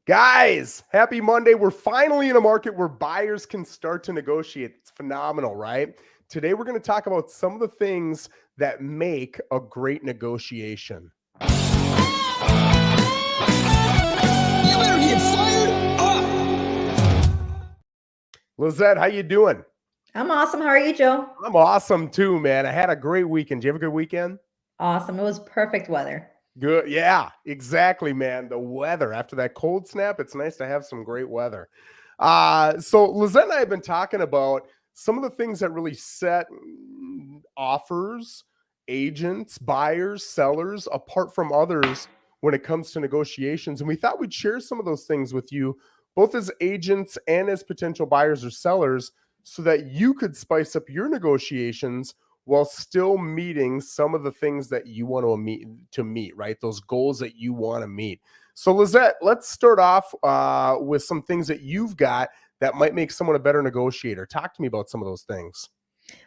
Guys, happy Monday. We're finally in a market where buyers can start to negotiate. It's phenomenal, right? Today, we're going to talk about some of the things that make a great negotiation. You better get fired up. Lissette, how you doing? I'm awesome. How are you, Joe? I'm awesome too, man. I had a great weekend. Did you have a good weekend? Awesome. It was perfect weather. Good. Yeah, exactly, man. The weather after that cold snap, it's nice to have some great weather. So Lizette and I have been talking about some of the things that really set offers, agents, buyers, sellers apart from others when it comes to negotiations. And we thought we'd share some of those things with you, both as agents and as potential buyers or sellers, so that you could spice up your negotiations while still meeting some of the things that you want to meet, right? Those goals that you want to meet. So, Lizette, let's start off with some things that you've got that might make someone a better negotiator. Talk to me about some of those things.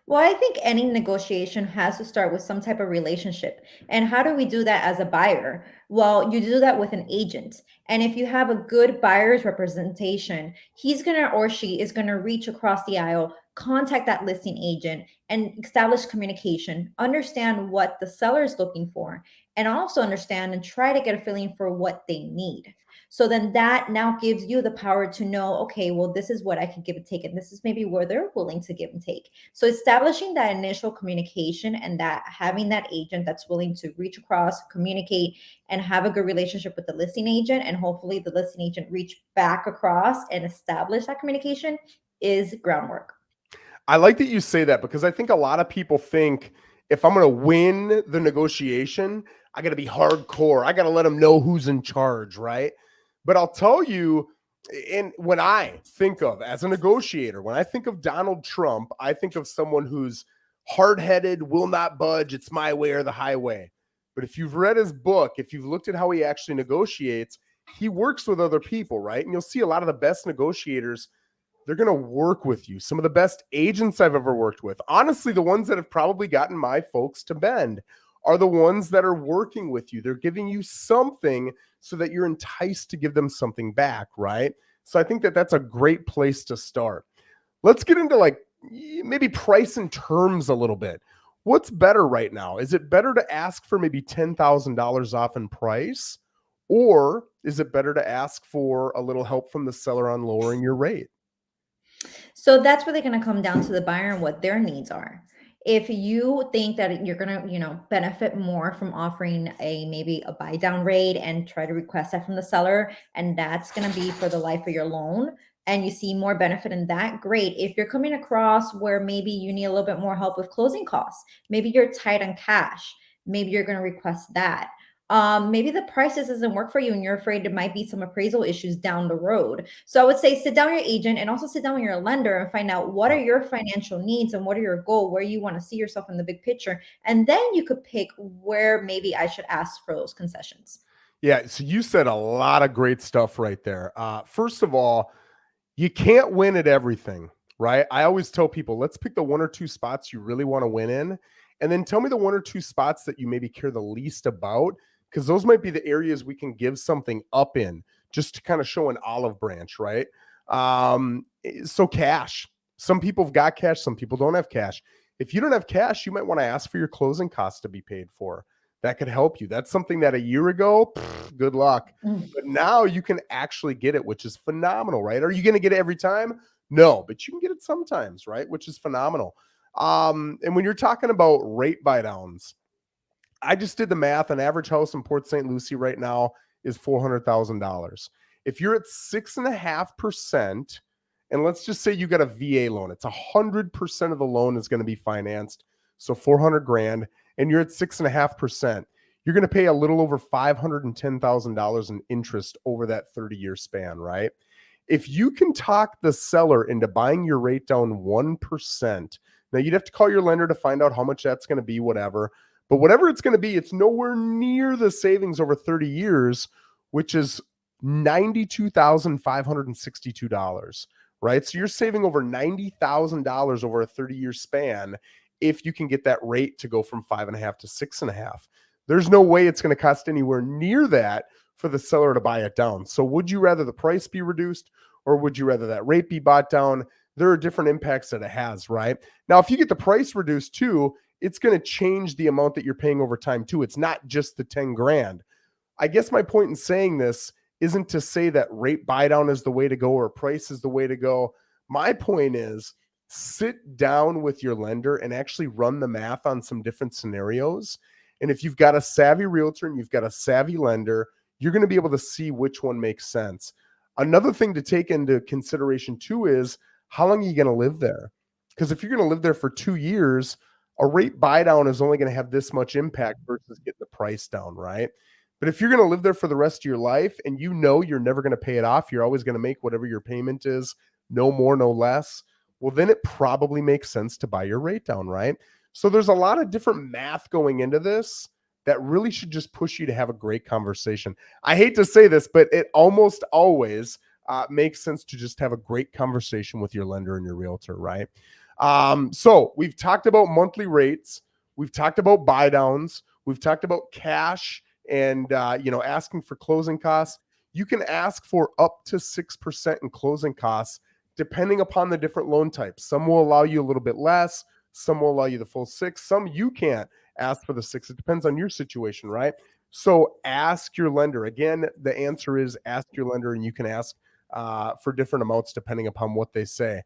Well, I think any negotiation has to start with some type of relationship. And how do we do that as a buyer? Well, you do that with an agent. And if you have a good buyer's representation, he's going to or she is going to reach across the aisle, contact that listing agent, and establish communication, understand what the seller is looking for, and also understand and try to get a feeling for what they need. So then that now gives you the power to know, okay, well, this is what I can give and take, and this is maybe where they're willing to give and take. So establishing that initial communication and that having that agent that's willing to reach across, communicate, and have a good relationship with the listing agent, and hopefully the listing agent reach back across and establish that communication is groundwork. I like that you say that because I think a lot of people think if I'm going to win the negotiation, I got to be hardcore. I got to let them know who's in charge, right? But I'll tell you, and when I think of as a negotiator, when I think of Donald Trump, I think of someone who's hard-headed, will not budge. It's my way or the highway. But if you've read his book, if you've looked at how he actually negotiates, he works with other people, right? And you'll see a lot of the best negotiators, they're going to work with you. Some of the best agents I've ever worked with, honestly, the ones that have probably gotten my folks to bend are the ones that are working with you. They're giving you something so that you're enticed to give them something back, right? So I think that that's a great place to start. Let's get into like maybe price and terms a little bit. What's better right now? Is it better to ask for maybe $10,000 off in price? Or is it better to ask for a little help from the seller on lowering your rate? So that's really going to come down to the buyer and what their needs are. If you think that you're going to, benefit more from offering a maybe a buy down rate and try to request that from the seller, and that's going to be for the life of your loan, and you see more benefit in that, great. If you're coming across where maybe you need a little bit more help with closing costs, maybe you're tight on cash, maybe you're going to request that. Maybe the prices doesn't work for you and you're afraid there might be some appraisal issues down the road. So I would say sit down with your agent and also sit down with your lender and find out what are your financial needs and what are your goals, where you want to see yourself in the big picture. And then you could pick where maybe I should ask for those concessions. Yeah, so you said a lot of great stuff right there. First of all, you can't win at everything, right? I always tell people, let's pick the one or two spots you really want to win in, and then tell me the one or two spots that you maybe care the least about, because those might be the areas we can give something up in just to kind of show an olive branch, right? So cash. Some people have got cash, some people don't have cash. If you don't have cash, you might want to ask for your closing costs to be paid for. That could help you. That's something that a year ago, good luck. But now you can actually get it, which is phenomenal, right? Are you going to get it every time? No, but you can get it sometimes, right? Which is phenomenal. And when you're talking about rate buy downs, I just did the math. An average house in Port St. Lucie right now is $400,000. If you're at 6.5%, and let's just say you got a VA loan, it's 100% of the loan is going to be financed. So 400 grand, and you're at 6.5%. You're going to pay a little over $510,000 in interest over that 30-year span, right? If you can talk the seller into buying your rate down 1%, now you'd have to call your lender to find out how much that's going to be, whatever. But whatever it's going to be, it's nowhere near the savings over 30 years, which is $92,562, right? So you're saving over $90,000 over a 30-year span if you can get that rate to go from 5.5 to 6.5. There's no way it's going to cost anywhere near that for the seller to buy it down. So would you rather the price be reduced, or would you rather that rate be bought down? There are different impacts that it has, right? Now, if you get the price reduced too, it's going to change the amount that you're paying over time too. It's not just the 10 grand. I guess my point in saying this isn't to say that rate buy down is the way to go or price is the way to go. My point is, sit down with your lender and actually run the math on some different scenarios. And if you've got a savvy realtor and you've got a savvy lender, you're going to be able to see which one makes sense. Another thing to take into consideration too is, how long are you going to live there? Because if you're going to live there for 2 years, a rate buy down is only going to have this much impact versus getting the price down, right? But if you're going to live there for the rest of your life and you know you're never going to pay it off, you're always going to make whatever your payment is, no more, no less, well, then it probably makes sense to buy your rate down, right? So there's a lot of different math going into this that really should just push you to have a great conversation. I hate to say this, but it almost always makes sense to just have a great conversation with your lender and your realtor, right? So we've talked about monthly rates. We've talked about buy downs. We've talked about cash and, asking for closing costs. You can ask for up to 6% in closing costs, depending upon the different loan types. Some will allow you a little bit less. Some will allow you the full 6. Some you can't ask for the 6. It depends on your situation, right? So ask your lender. Again, the answer is ask your lender, and you can ask for different amounts depending upon what they say.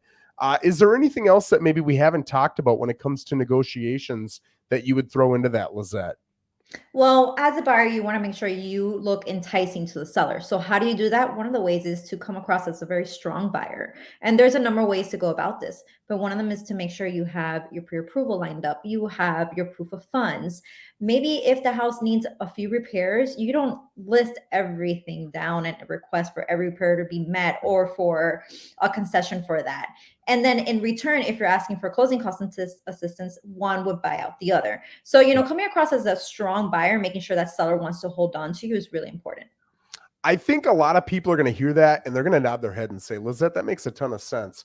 Is there anything else that maybe we haven't talked about when it comes to negotiations that you would throw into that, Lissette? Well, as a buyer, you want to make sure you look enticing to the seller. So, how do you do that? One of the ways is to come across as a very strong buyer. And there's a number of ways to go about this. But one of them is to make sure you have your pre approval lined up, you have your proof of funds. Maybe if the house needs a few repairs, you don't list everything down and request for every repair to be met or for a concession for that. And then in return, if you're asking for closing cost assistance, one would buy out the other. So, coming across as a strong buyer, making sure that seller wants to hold on to you is really important. I think a lot of people are going to hear that and they're going to nod their head and say, Lissette, that makes a ton of sense.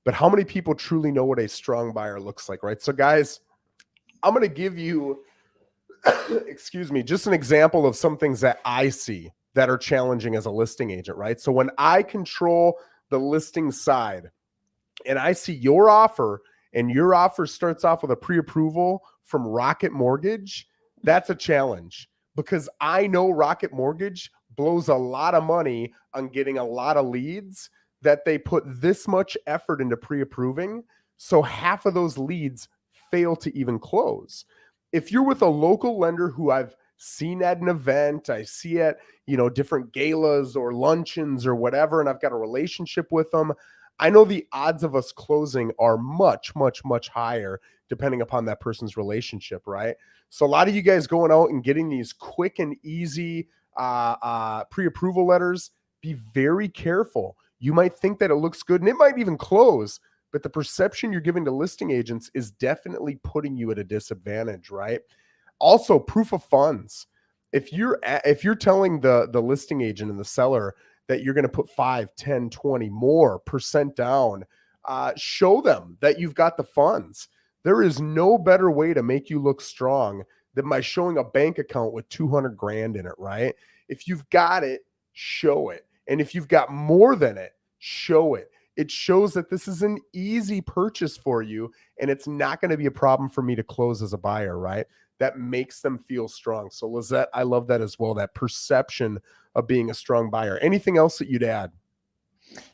But how many people truly know what a strong buyer looks like, right? So, guys, I'm going to give you, excuse me, just an example of some things that I see that are challenging as a listing agent, right? So when I control the listing side and I see your offer and your offer starts off with a pre-approval from Rocket Mortgage, that's a challenge because I know Rocket Mortgage blows a lot of money on getting a lot of leads that they put this much effort into pre-approving. So half of those leads fail to even close. If you're with a local lender who I've seen at an event, I see at, different galas or luncheons or whatever, and I've got a relationship with them, I know the odds of us closing are much, much, much higher depending upon that person's relationship, right? So a lot of you guys going out and getting these quick and easy pre-approval letters, be very careful. You might think that it looks good and it might even close, but the perception you're giving to listing agents is definitely putting you at a disadvantage, right? Also, proof of funds. If you're telling the listing agent and the seller that you're going to put 5, 10, 20 more percent down, show them that you've got the funds. There is no better way to make you look strong than by showing a bank account with 200 grand in it, right? If you've got it, show it. And if you've got more than it, show it. It shows that this is an easy purchase for you and it's not going to be a problem for me to close as a buyer, right? That makes them feel strong. So Lissette, I love that as well, that perception of being a strong buyer. Anything else that you'd add?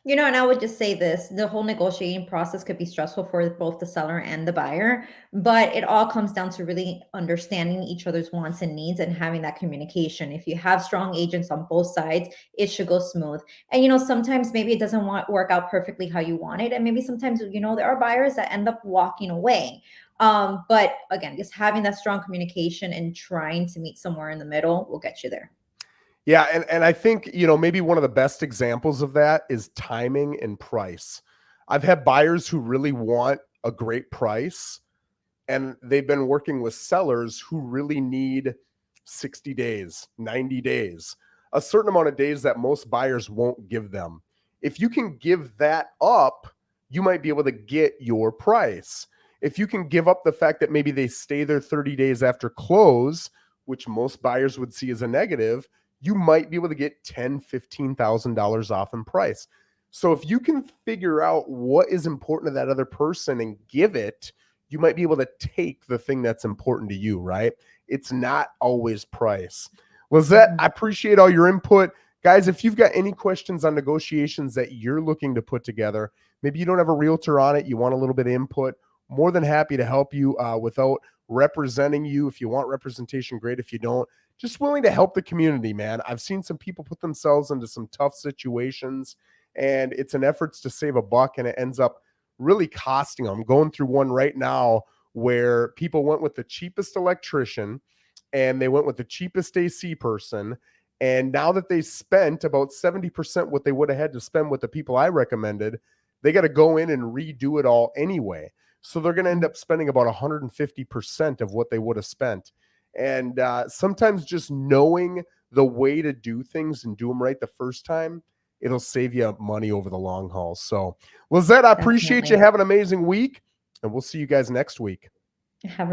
And I would just say this, the whole negotiating process could be stressful for both the seller and the buyer, but it all comes down to really understanding each other's wants and needs and having that communication. If you have strong agents on both sides, it should go smooth. And sometimes maybe it doesn't work out perfectly how you want it. And maybe sometimes, there are buyers that end up walking away. But again, just having that strong communication and trying to meet somewhere in the middle will get you there. Yeah, and I think, maybe one of the best examples of that is timing and price. I've had buyers who really want a great price, and they've been working with sellers who really need 60 days, 90 days, a certain amount of days that most buyers won't give them. If you can give that up, you might be able to get your price. If you can give up the fact that maybe they stay there 30 days after close, which most buyers would see as a negative, you might be able to get $10,000, $15,000 off in price. So if you can figure out what is important to that other person and give it, you might be able to take the thing that's important to you, right? It's not always price. Lissette, I appreciate all your input. Guys, if you've got any questions on negotiations that you're looking to put together, maybe you don't have a realtor on it, you want a little bit of input, more than happy to help you without representing you. If you want representation, great. If you don't, just willing to help the community, man. I've seen some people put themselves into some tough situations, and it's an effort to save a buck, and it ends up really costing them. I'm going through one right now where people went with the cheapest electrician and they went with the cheapest AC person. And now that they spent about 70% what they would have had to spend with the people I recommended, they got to go in and redo it all anyway. So they're going to end up spending about 150% of what they would have spent. And sometimes just knowing the way to do things and do them right the first time, it'll save you money over the long haul. So, Lissette, I appreciate you. Have an amazing week, and we'll see you guys next week. Have a great